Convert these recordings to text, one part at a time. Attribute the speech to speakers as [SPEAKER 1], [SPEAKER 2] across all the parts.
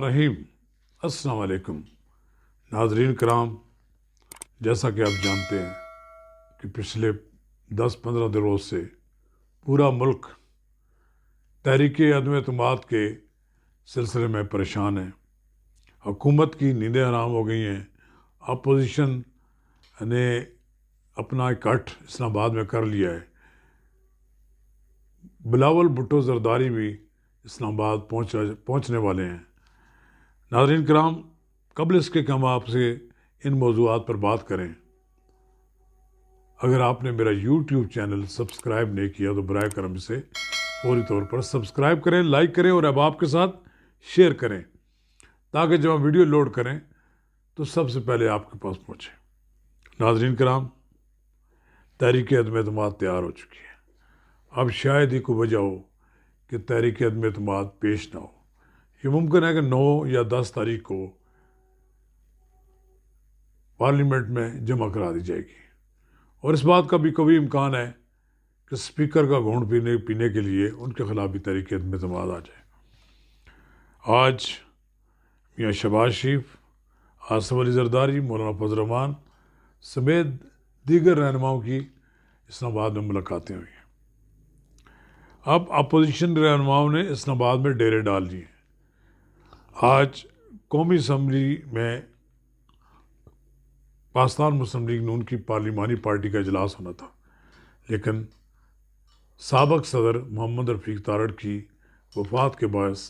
[SPEAKER 1] रहीम। अस्सलाम वालेकुम नाज़रीन कराम, जैसा कि आप जानते हैं कि पिछले 10-15 दिनों से पूरा मुल्क तहरीक अदम एतमाद के सिलसिले में परेशान है। हुकूमत की नींदें हराम हो गई हैं। अपोजिशन ने अपना इकट्ठ इस्लामाबाद में कर लिया है। बिलावल भुट्टो जरदारी भी इस्लामाबाद पहुँचने वाले हैं। नाज़रीन कराम, कबल इसके कि हम आपसे इन मौज़ूआत पर बात करें, अगर आपने मेरा YouTube चैनल सब्सक्राइब नहीं किया तो बराए करम इसे फौरी तौर पर सब्सक्राइब करें, लाइक करें और अहबाब के साथ शेयर करें, ताकि जब हम वीडियो लोड करें तो सबसे पहले आपके पास पहुँचे। नाज़रीन कराम, तहरीक अदम एतमाद तैयार हो चुकी है। अब शायद ही कोई वजह हो कि तहरीक अदम एतमाद पेश ना हो। ये मुमकिन है कि 9 या 10 तारीख को पार्लियामेंट में जमा करा दी जाएगी, और इस बात का भी कभी इम्कान है कि स्पीकर का घूंट पीने के लिए उनके खिलाफ भी तहरीक अदम एतमाद आ जाए। आज मियाँ शहबाज शरीफ, आसिफ अली जरदारी, मौलाना फजल रहमान समेत दीगर रहनुमाओं की इस्लामाबाद में मुलाकातें हुई हैं। अब अपोजिशन रहनुमाओं ने इस्लामाबाद में डेरे डाल दिए। आज कौमी असम्बली में पाकिस्तान मुस्लिम लीग नून की पार्लिमानी पार्टी का इजलास होना था, लेकिन साबिक सदर मोहम्मद रफ़ीक तारड़ की वफ़ात के बायस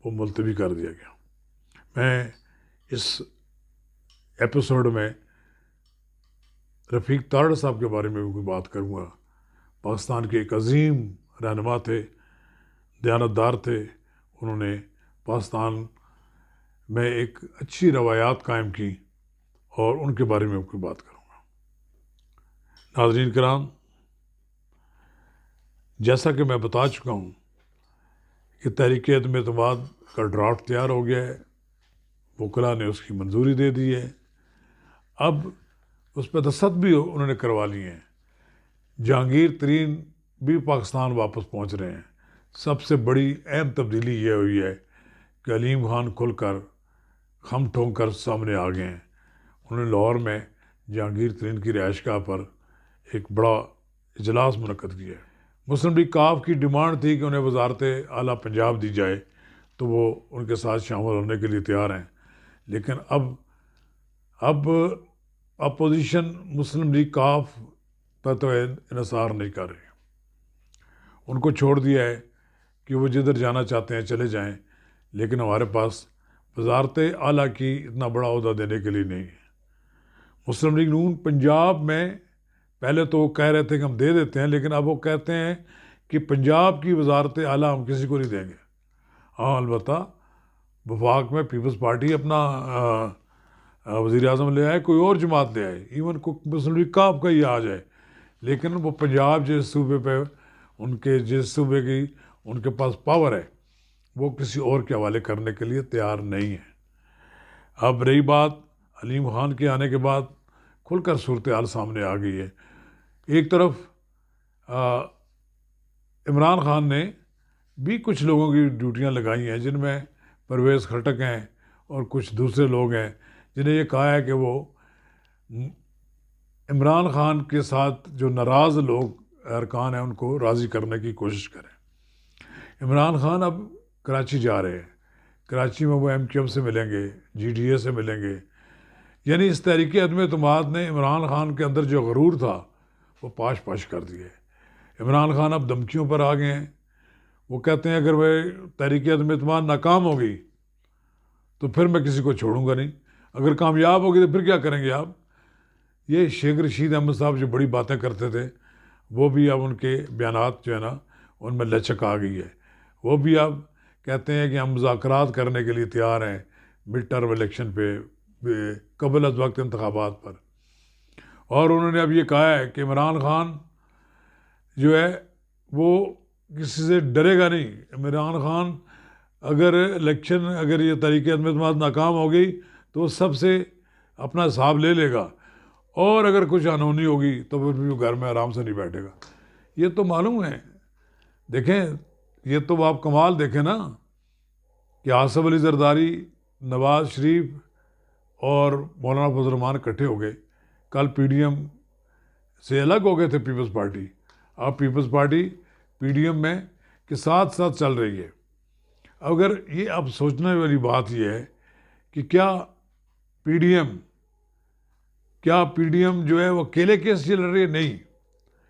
[SPEAKER 1] वो मुलतवी कर दिया गया। मैं इस एपिसोड में रफ़ीक तारड़ साहब के बारे में भी कोई बात करूँगा। पाकिस्तान के एक अजीम रहनुमा थे, दयानतदार थे। उन्होंने पाकिस्तान में एक अच्छी रवायात कायम की और उनके बारे में कोई बात करूँगा। नाज़रीन कराम, जैसा कि मैं बता चुका हूँ कि तहरीक अदम एतमाद का ड्राफ्ट तैयार हो गया है। वकला ने उसकी मंजूरी दे दी है। अब उस पर दस्तखत भी उन्होंने करवा लिए हैं। जहांगीर तरीन भी पाकिस्तान वापस पहुँच रहे हैं। सबसे बड़ी अहम तब्दीली ये हुई है कि अलीम खान खुलकर खम ठोंक कर सामने आ गए हैं। उन्होंने लाहौर में जहांगीर तरीन की रिहाइशगाह पर एक बड़ा इजलास मुनक्कद किया है। मुस्लिम लीग काफ की डिमांड थी कि उन्हें वजारत आला पंजाब दी जाए, तो वो उनके साथ शामिल होने के लिए तैयार हैं। लेकिन अब अपोजिशन मुस्लिम लीग काफ पर तो इन्हिसार नहीं कर रही। उनको छोड़ दिया है कि वो जिधर जाना चाहते हैं चले जाएं, लेकिन हमारे पास वजारत आला की इतना बड़ा ओहदा देने के लिए नहीं है। मुस्लिम लीग नून पंजाब में पहले तो वो कह रहे थे कि हम दे देते हैं, लेकिन अब वो कहते हैं कि पंजाब की वजारत आला हम किसी को नहीं देंगे। हाँ, अलबत्ता वफाक में पीपल्स पार्टी अपना वज़ीर आज़म ले आए, कोई और जमात ले आए, इवन को मुस्लिम लीग काफ का ही आ जाए, लेकिन वो पंजाब जिस सूबे पे जिस सूबे की उनके पास पावर है, वो किसी और के हवाले करने के लिए तैयार नहीं है। अब रही बात अलीम खान के आने के बाद, खुलकर सूरत हाल सामने आ गई है। एक तरफ इमरान खान ने भी कुछ लोगों की ड्यूटियां लगाई हैं, जिनमें परवेज़ खटक हैं और कुछ दूसरे लोग हैं, जिन्हें ये कहा है कि वो इमरान खान के साथ जो नाराज़ लोग अरकान हैं उनको राज़ी करने की कोशिश करें। इमरान खान अब कराची जा रहे हैं। कराची में वो MQM से मिलेंगे, GDA से मिलेंगे। यानी इस तहरीक अदम एतमाद ने इमरान खान के अंदर जो गरूर था वो पाश कर दिए। इमरान खान अब धमकियों पर आ गए हैं। वो कहते हैं अगर वह तहरीक अदम एतमाद नाकाम हो गई तो फिर मैं किसी को छोड़ूंगा नहीं, अगर कामयाब होगी तो फिर क्या करेंगे आप। ये शेख रशीद अहमद साहब जो बड़ी बातें करते थे, वो भी अब उनके बयानात जो है ना उनमें लचक आ गई है। वो भी अब कहते हैं कि हम मुज़ाकरात करने के लिए तैयार हैं मिड टर्म इलेक्शन पे, कबल अज़ वक्त इंतखाबात पर। और उन्होंने अब ये कहा है कि इमरान खान जो है वो किसी से डरेगा नहीं। इमरान खान अगर ये तहरीक अदम एतमाद नाकाम हो गई तो सबसे अपना हिसाब ले लेगा, और अगर कुछ अनहोनी होगी तो फिर भी वो घर में आराम से नहीं बैठेगा। ये तो मालूम है। देखें, ये तो आप कमाल देखें ना कि आसिफ अली जरदारी نواز شریف اور مولانا فضل الرحمان اکٹھے ہو گئے. کل پی ڈی ایم سے الگ ہو گئے تھے پیپلز پارٹی. اب Peoples Party P D M میں کے ساتھ ساتھ چل رہی ہے. اگر یہ اب سوچنے والی بات یہ ہے کہ کیا پی ڈی ایم جو ہے وہ اکیلے کیس چل رہی ہے؟ نہیں،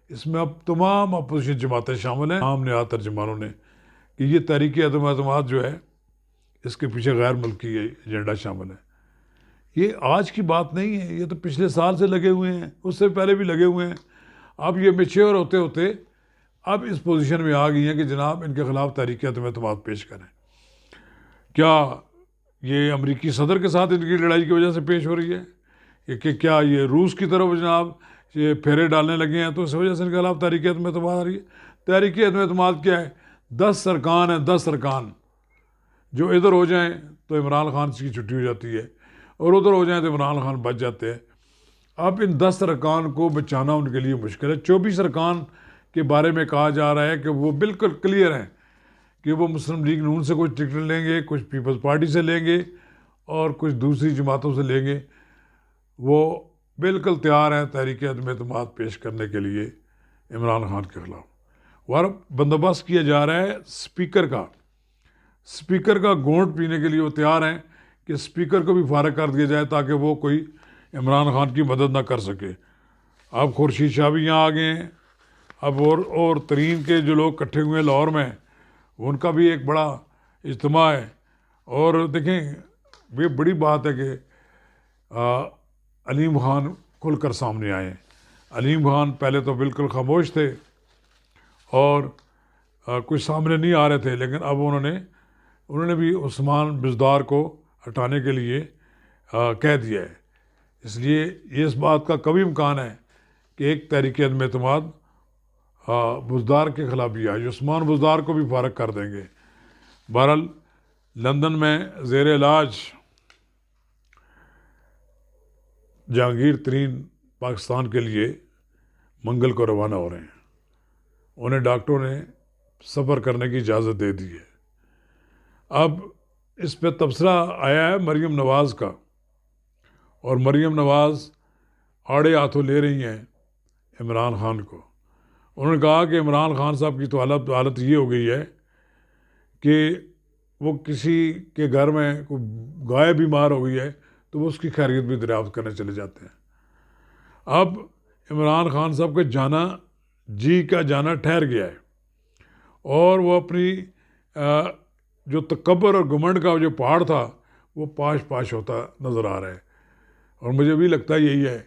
[SPEAKER 1] اس میں اب تمام اپوزیشن جماعتیں شامل ہیں. عام نہاد ترجمانوں نے کہ یہ تحریک عدم اعتماد جو ہے اس کے پیچھے غیر ملکی ایجنڈا شامل ہے. یہ آج کی بات نہیں ہے، یہ تو پچھلے سال سے لگے ہوئے ہیں، اس سے پہلے بھی لگے ہوئے ہیں. اب یہ میچیور ہوتے ہوتے اب اس پوزیشن میں آ گئی ہیں کہ جناب ان کے خلاف تحریک عدم اعتماد پیش کریں. کیا یہ امریکی صدر کے ساتھ ان کی لڑائی کی وجہ سے پیش ہو رہی ہے کہ کیا یہ روس کی طرف جناب یہ پھیرے ڈالنے لگے ہیں تو اس وجہ سے ان کے خلاف تحریک عدم اعتماد آ رہی ہے؟ تحریک عدم اعتماد کیا ہے؟ 10 ارکان ہیں، 10 ارکان جو ادھر ہو جائیں تو عمران خان کی چھٹی ہو جاتی ہے اور ادھر ہو جائیں تو عمران خان بچ جاتے ہیں. اب ان 10 ارکان کو بچانا ان کے لیے مشکل ہے. 24 ارکان کے بارے میں کہا جا رہا ہے کہ وہ بالکل کلیئر ہیں کہ وہ مسلم لیگ نون سے کچھ ٹکٹ لیں گے، کچھ پیپلز پارٹی سے لیں گے اور کچھ دوسری جماعتوں سے لیں گے. وہ بالکل تیار ہیں تحریک عدم اعتماد پیش کرنے کے لیے عمران خان کے خلاف. اور بندوبست کیا جا رہا ہے اسپیکر کا گھونٹ پینے کے لیے وہ تیار ہیں کہ اسپیکر کو بھی فارغ کر دیا جائے تاکہ وہ کوئی عمران خان کی مدد نہ کر سکے. اب خورشید شاہ بھی یہاں آ گئے ہیں. اب اور ترین کے جو لوگ اکٹھے ہوئے ہیں لاہور میں، ان کا بھی ایک بڑا اجتماع ہے. اور دیکھیں یہ بڑی بات ہے کہ علیم خان کھل کر سامنے آئے. علیم خان پہلے تو بالکل خاموش تھے اور کچھ سامنے نہیں آ رہے تھے، لیکن اب انہوں نے بھی عثمان بزدار کو ہٹانے کے لیے کہہ دیا ہے. اس لیے یہ اس بات کا کبھی امکان ہے کہ ایک تحریک عدم اعتماد بزدار کے خلاف بھی آئی، عثمان بزدار کو بھی فارغ کر دیں گے. بہرحال لندن میں زیر علاج جہانگیر ترین پاکستان کے لیے منگل کو روانہ ہو رہے ہیں. انہیں ڈاکٹروں نے سفر کرنے کی اجازت دے دی ہے. اب اس پہ تبصرہ آیا ہے مریم نواز کا، اور مریم نواز آڑے ہاتھوں لے رہی ہیں عمران خان کو. انہوں نے کہا کہ عمران خان صاحب کی تو حالت یہ ہو گئی ہے کہ وہ کسی کے گھر میں کوئی گائے بیمار ہو گئی ہے تو وہ اس کی خیریت بھی دریافت کرنے چلے جاتے ہیں. اب عمران خان صاحب کا جانا ٹھہر گیا ہے اور وہ اپنی جو تکبر اور گھمنڈ کا جو پہاڑ تھا وہ پاش ہوتا نظر آ رہا ہے. اور مجھے بھی لگتا یہی ہے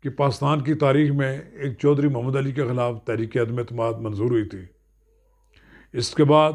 [SPEAKER 1] کہ پاکستان کی تاریخ میں ایک چودھری محمد علی کے خلاف تحریک عدم اعتماد منظور ہوئی تھی. اس کے بعد